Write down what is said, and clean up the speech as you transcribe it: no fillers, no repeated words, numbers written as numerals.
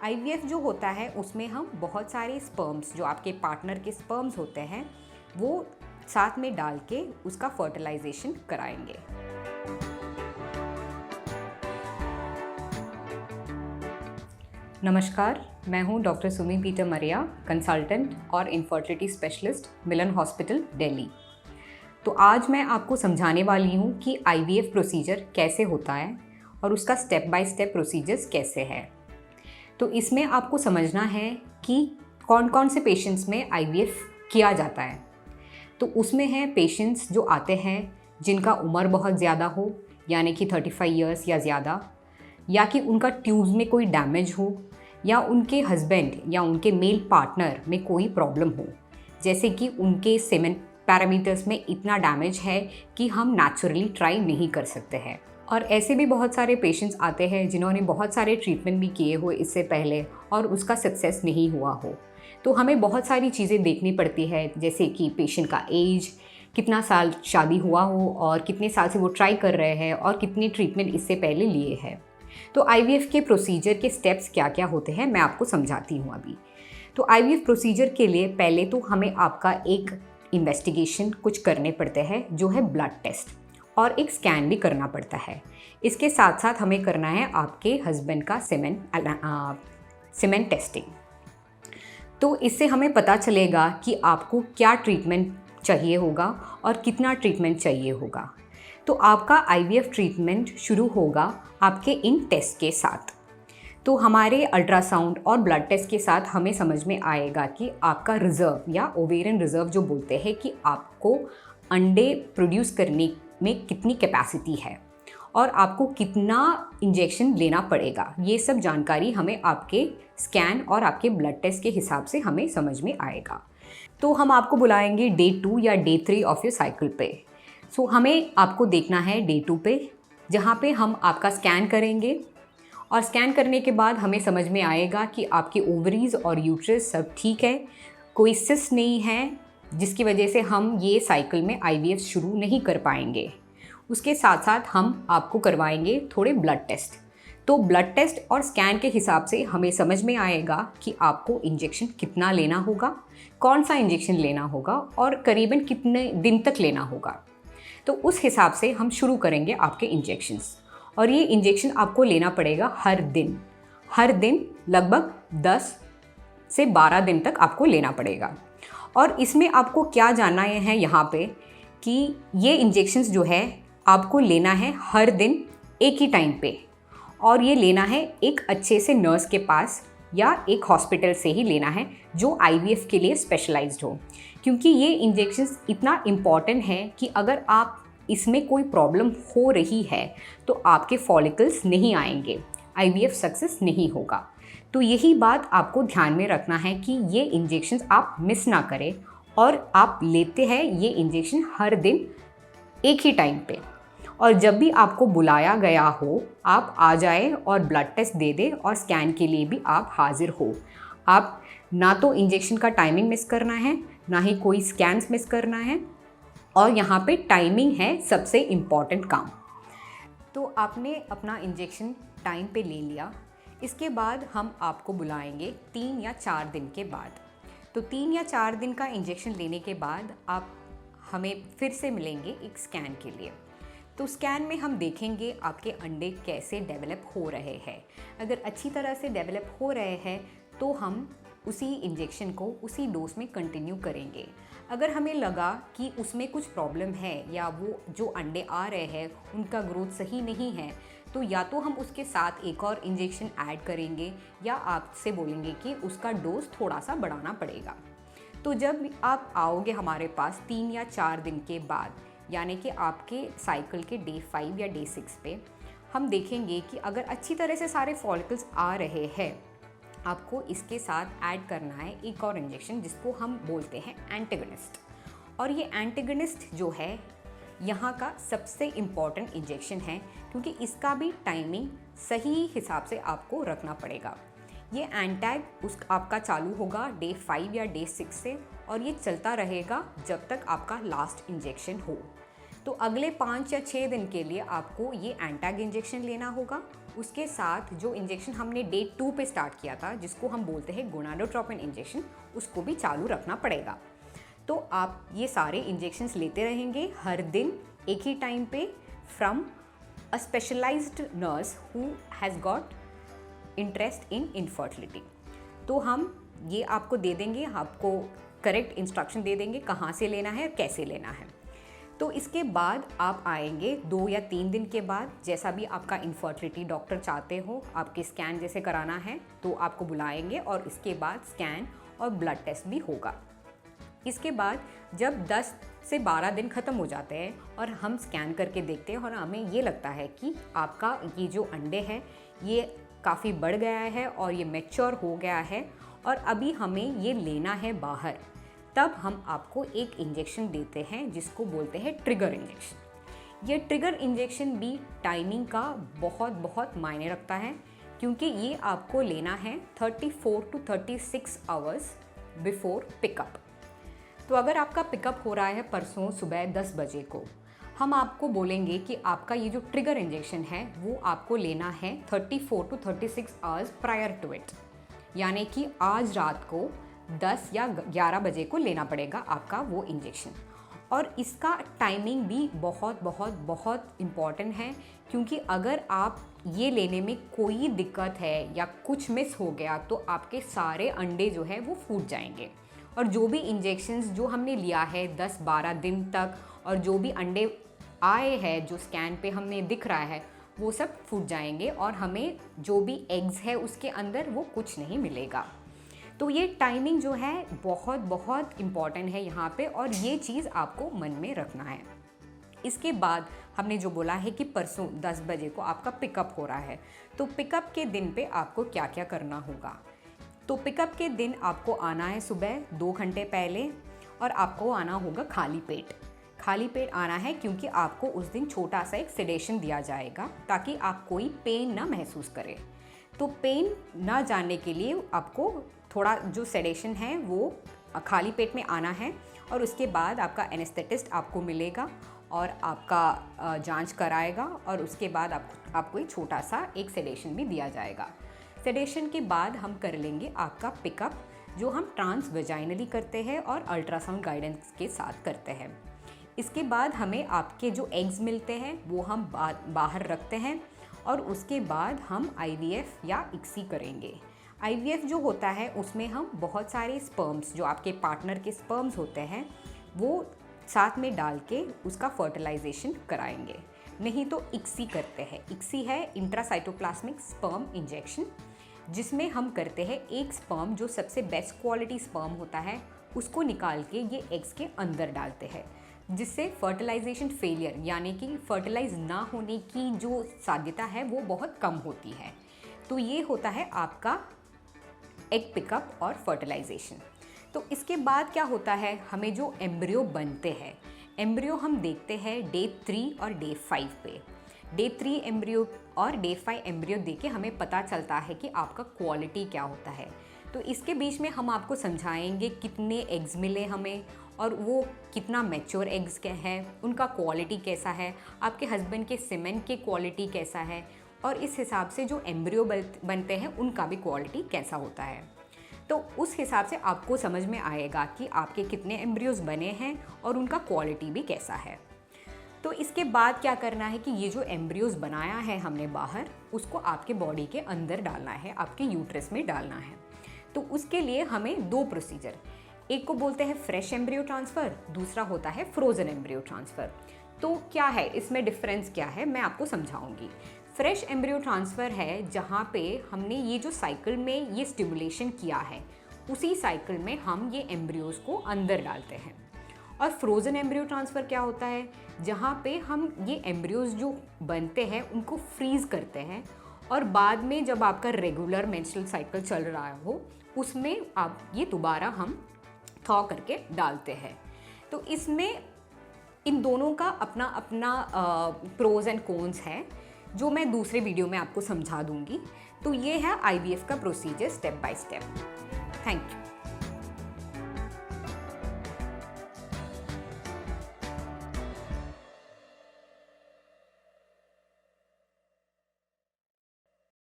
IVF जो होता है उसमें हम बहुत सारे स्पर्म्स जो आपके पार्टनर के स्पर्म्स होते हैं वो साथ में डाल के उसका फर्टिलाइजेशन कराएंगे। नमस्कार, मैं हूं डॉक्टर सुमी पीटर मरिया, कंसल्टेंट और इनफर्टिलिटी स्पेशलिस्ट, मिलन हॉस्पिटल, दिल्ली। तो आज मैं आपको समझाने वाली हूं कि आईवीएफ प्रोसीजर कैसे होता है और उसका स्टेप बाय स्टेप प्रोसीजर्स कैसे है। तो इसमें आपको समझना है कि कौन कौन से पेशेंट्स में आईवीएफ किया जाता है। तो उसमें है पेशेंट्स जो आते हैं जिनका उम्र बहुत ज़्यादा हो, यानी कि 35 इयर्स या ज़्यादा, या कि उनका ट्यूब्स में कोई डैमेज हो, या उनके हस्बैंड या उनके मेल पार्टनर में कोई प्रॉब्लम हो, जैसे कि उनके सेमेन पैरामीटर्स में इतना डैमेज है कि हम नेचुरली ट्राई नहीं कर सकते हैं। और ऐसे भी बहुत सारे पेशेंट्स आते हैं जिन्होंने बहुत सारे ट्रीटमेंट भी किए हुए इससे पहले और उसका सक्सेस नहीं हुआ हो। तो हमें बहुत सारी चीज़ें देखनी पड़ती है, जैसे कि पेशेंट का एज, कितना साल शादी हुआ हो और कितने साल से वो ट्राई कर रहे हैं और कितने ट्रीटमेंट इससे पहले लिए हैं। तो आईवीएफ के प्रोसीजर के स्टेप्स क्या क्या होते हैं मैं आपको समझाती हूँ अभी। तो आईवीएफ प्रोसीजर के लिए पहले तो हमें आपका एक इन्वेस्टिगेशन कुछ करने पड़ते हैं, जो है ब्लड टेस्ट, और एक स्कैन भी करना पड़ता है। इसके साथ साथ हमें करना है आपके हस्बैंड का सीमेन टेस्टिंग। तो इससे हमें पता चलेगा कि आपको क्या ट्रीटमेंट चाहिए होगा और कितना ट्रीटमेंट चाहिए होगा। तो आपका आईवीएफ ट्रीटमेंट शुरू होगा आपके इन टेस्ट के साथ। तो हमारे अल्ट्रासाउंड और ब्लड टेस्ट के साथ हमें समझ में आएगा कि आपका रिज़र्व या ओवेरियन रिज़र्व जो बोलते हैं कि आपको अंडे प्रोड्यूस करने में कितनी कैपेसिटी है और आपको कितना इंजेक्शन लेना पड़ेगा। ये सब जानकारी हमें आपके स्कैन और आपके ब्लड टेस्ट के हिसाब से हमें समझ में आएगा। तो हम आपको बुलाएंगे डे 2 या डे 3 ऑफ योर साइकिल पे। सो हमें आपको देखना है डे 2 पे, जहाँ पे हम आपका स्कैन करेंगे, और स्कैन करने के बाद हमें समझ में आएगा कि आपके ओवरीज और यूट्रस सब ठीक है, कोई सिस्ट नहीं है, जिसकी वजह से हम ये साइकिल में आईवीएफ शुरू नहीं कर पाएंगे। उसके साथ साथ हम आपको करवाएंगे थोड़े ब्लड टेस्ट। तो ब्लड टेस्ट और स्कैन के हिसाब से हमें समझ में आएगा कि आपको इंजेक्शन कितना लेना होगा, कौन सा इंजेक्शन लेना होगा और करीबन कितने दिन तक लेना होगा। तो उस हिसाब से हम शुरू करेंगे आपके इंजेक्शंस। और ये इंजेक्शन आपको लेना पड़ेगा हर दिन लगभग 10 से 12 दिन तक आपको लेना पड़ेगा। और इसमें आपको क्या जानना है यहाँ पे कि ये इंजेक्शंस जो है आपको लेना है हर दिन एक ही टाइम पे, और ये लेना है एक अच्छे से नर्स के पास या एक हॉस्पिटल से ही लेना है जो आईवीएफ के लिए स्पेशलाइज्ड हो। क्योंकि ये इंजेक्शंस इतना इम्पॉर्टेंट है कि अगर आप इसमें कोई प्रॉब्लम हो रही है तो आपके फॉलिकल्स नहीं आएंगे, आईवीएफ सक्सेस नहीं होगा। तो यही बात आपको ध्यान में रखना है कि ये इंजेक्शंस आप मिस ना करें, और आप लेते हैं ये इंजेक्शन हर दिन एक ही टाइम पे। और जब भी आपको बुलाया गया हो आप आ जाए और ब्लड टेस्ट दे दे, और स्कैन के लिए भी आप हाजिर हो। आप ना तो इंजेक्शन का टाइमिंग मिस करना है, ना ही कोई स्कैन्स मिस करना है, और यहाँ पे टाइमिंग है सबसे इम्पॉर्टेंट काम। तो आपने अपना इंजेक्शन टाइम पे ले लिया। इसके बाद हम आपको बुलाएंगे 3 या 4 दिन के बाद। तो 3 या 4 दिन का इंजेक्शन लेने के बाद आप हमें फिर से मिलेंगे एक स्कैन के लिए। तो स्कैन में हम देखेंगे आपके अंडे कैसे डेवलप हो रहे हैं। अगर अच्छी तरह से डेवलप हो रहे हैं तो हम उसी इंजेक्शन को उसी डोज में कंटिन्यू करेंगे। अगर हमें लगा कि उसमें कुछ प्रॉब्लम है या वो जो अंडे आ रहे हैं उनका ग्रोथ सही नहीं है, तो या तो हम उसके साथ एक और इंजेक्शन ऐड करेंगे या आपसे बोलेंगे कि उसका डोज थोड़ा सा बढ़ाना पड़ेगा। तो जब आप आओगे हमारे पास 3 या 4 दिन के बाद, यानी कि आपके साइकिल के डे 5 या डे 6 पे, हम देखेंगे कि अगर अच्छी तरह से सारे फॉलिकल्स आ रहे हैं, आपको इसके साथ ऐड करना है एक और इंजेक्शन जिसको हम बोलते हैं एंटेगनिस्ट। और ये एंटेगनिस्ट जो है यहाँ का सबसे इम्पॉर्टेंट इंजेक्शन है, क्योंकि इसका भी टाइमिंग सही हिसाब से आपको रखना पड़ेगा। ये एंटैग आपका चालू होगा डे 5 या डे 6 से, और ये चलता रहेगा जब तक आपका लास्ट इंजेक्शन हो। तो अगले 5 या 6 दिन के लिए आपको ये एंटैग इंजेक्शन लेना होगा। उसके साथ जो इंजेक्शन हमने डे 2 पे स्टार्ट किया था, जिसको हम बोलते हैं गोनाडोट्रोपिन इंजेक्शन, उसको भी चालू रखना पड़ेगा। तो आप ये सारे इंजेक्शंस लेते रहेंगे हर दिन एक ही टाइम पे from a specialized nurse who has got interest in infertility. तो हम ये आपको दे देंगे, आपको करेक्ट इंस्ट्रक्शन दे देंगे कहाँ से लेना है और कैसे लेना है। तो इसके बाद आप आएंगे 2 या 3 दिन के बाद, जैसा भी आपका इनफर्टिलिटी डॉक्टर चाहते हो, आपके स्कैन जैसे कराना है तो आपको बुलाएंगे और इसके बाद स्कैन और ब्लड टेस्ट भी होगा। इसके बाद जब 10 से 12 दिन ख़त्म हो जाते हैं और हम स्कैन करके देखते हैं और हमें ये लगता है कि आपका ये जो अंडे है ये काफ़ी बढ़ गया है और ये मैच्योर हो गया है और अभी हमें ये लेना है बाहर, तब हम आपको एक इंजेक्शन देते हैं जिसको बोलते हैं ट्रिगर इंजेक्शन। ये ट्रिगर इंजेक्शन भी टाइमिंग का बहुत मायने रखता है, क्योंकि ये आपको लेना है 34 to 36 आवर्स बिफोर पिकअप। तो अगर आपका पिकअप हो रहा है परसों सुबह 10 बजे को, हम आपको बोलेंगे कि आपका ये जो ट्रिगर इंजेक्शन है वो आपको लेना है 34 to 36 hours prior to it, यानी कि आज रात को 10 या 11 बजे को लेना पड़ेगा आपका वो इंजेक्शन। और इसका टाइमिंग भी बहुत इम्पॉर्टेंट है, क्योंकि अगर आप ये लेने में कोई दिक्कत है या कुछ मिस हो गया तो आपके सारे अंडे जो है वो फूट जाएंगे और जो भी इंजेक्शंस जो हमने लिया है 10-12 दिन तक और जो भी अंडे आए हैं जो स्कैन पे हमें दिख रहा है वो सब फूट जाएंगे और हमें जो भी एग्स है उसके अंदर वो कुछ नहीं मिलेगा। तो ये टाइमिंग जो है बहुत इम्पॉर्टेंट है यहाँ पे और ये चीज़ आपको मन में रखना है। इसके बाद हमने जो बोला है कि परसों 10 बजे को आपका पिकअप हो रहा है, तो पिकअप के दिन पे आपको क्या क्या करना होगा। तो पिकअप के दिन आपको आना है सुबह 2 घंटे पहले और आपको आना होगा खाली पेट। खाली पेट आना है क्योंकि आपको उस दिन छोटा सा एक सेडेशन दिया जाएगा ताकि आप कोई पेन ना महसूस करें। तो पेन ना जानने के लिए आपको थोड़ा जो सेडेशन है वो खाली पेट में आना है और उसके बाद आपका एनेस्थेटिस्ट आपको मिलेगा और आपका जांच कराएगा और उसके बाद आपको एक छोटा सा एक सेडेशन भी दिया जाएगा। सेडेशन के बाद हम कर लेंगे आपका पिकअप, जो हम ट्रांसवेजाइनली करते हैं और अल्ट्रासाउंड गाइडेंस के साथ करते हैं। इसके बाद हमें आपके जो एग्स मिलते हैं वो हम बाहर रखते हैं और उसके बाद हम IVF या ICSI करेंगे। IVF जो होता है उसमें हम बहुत सारे स्पर्म्स, जो आपके पार्टनर के स्पर्म्स होते हैं, वो साथ में डाल के उसका फर्टिलाइजेशन कराएंगे। नहीं तो ICSI करते हैं। ICSI है इंट्रासाइटोप्लाज्मिक स्पर्म इंजेक्शन, जिसमें हम करते हैं एक स्पर्म जो सबसे बेस्ट क्वालिटी स्पर्म होता है उसको निकाल के ये एग्स के अंदर डालते हैं, जिससे फर्टिलाइजेशन फेलियर यानी कि फर्टिलाइज ना होने की जो साध्यता है वो बहुत कम होती है। तो ये होता है आपका एग पिकअप और फर्टिलाइजेशन। तो इसके बाद क्या होता है, हमें जो एम्ब्रियो बनते हैं, एम्ब्रियो हम देखते हैं डे 3 और डे 5 पे। डे 3 एम्ब्रियो और डे 5 एम्ब्रियो देके हमें पता चलता है कि आपका क्वालिटी क्या होता है। तो इसके बीच में हम आपको समझाएंगे कितने एग्स मिले हमें और वो कितना मैच्योर एग्स के हैं, उनका क्वालिटी कैसा है, आपके हस्बैंड के सीमेन के क्वालिटी कैसा है और इस हिसाब से जो एम्ब्रियो बनते हैं उनका भी क्वालिटी कैसा होता है। तो उस हिसाब से आपको समझ में आएगा कि आपके कितने एम्ब्रियोज बने हैं और उनका क्वालिटी भी कैसा है। तो इसके बाद क्या करना है कि ये जो एम्ब्रियोज बनाया है हमने बाहर, उसको आपके बॉडी के अंदर डालना है, आपके यूट्रस में डालना है। तो उसके लिए हमें 2 प्रोसीजर, एक को बोलते हैं फ्रेश एम्ब्रियो ट्रांसफ़र, दूसरा होता है फ्रोज़न एम्ब्रियो ट्रांसफ़र। तो क्या है इसमें डिफरेंस, क्या है मैं आपको समझाऊंगी। फ्रेश एम्ब्रियो ट्रांसफ़र है जहाँ पे हमने ये जो साइकिल में ये स्टिमुलेशन किया है उसी साइकिल में हम ये एम्ब्रियोज को अंदर डालते हैं। और फ्रोज़न एम्ब्रियो ट्रांसफ़र क्या होता है, जहाँ पे हम ये एम्ब्रियोज जो बनते हैं उनको फ्रीज़ करते हैं और बाद में जब आपका रेगुलर मेंस्ट्रुअल साइकिल चल रहा हो उसमें आप ये दोबारा हम थॉ करके डालते हैं। तो इसमें इन दोनों का अपना अपना प्रोज एंड कॉन्स है जो मैं दूसरे वीडियो में आपको समझा दूंगी। तो ये है IVF का procedure step by step. Thank you.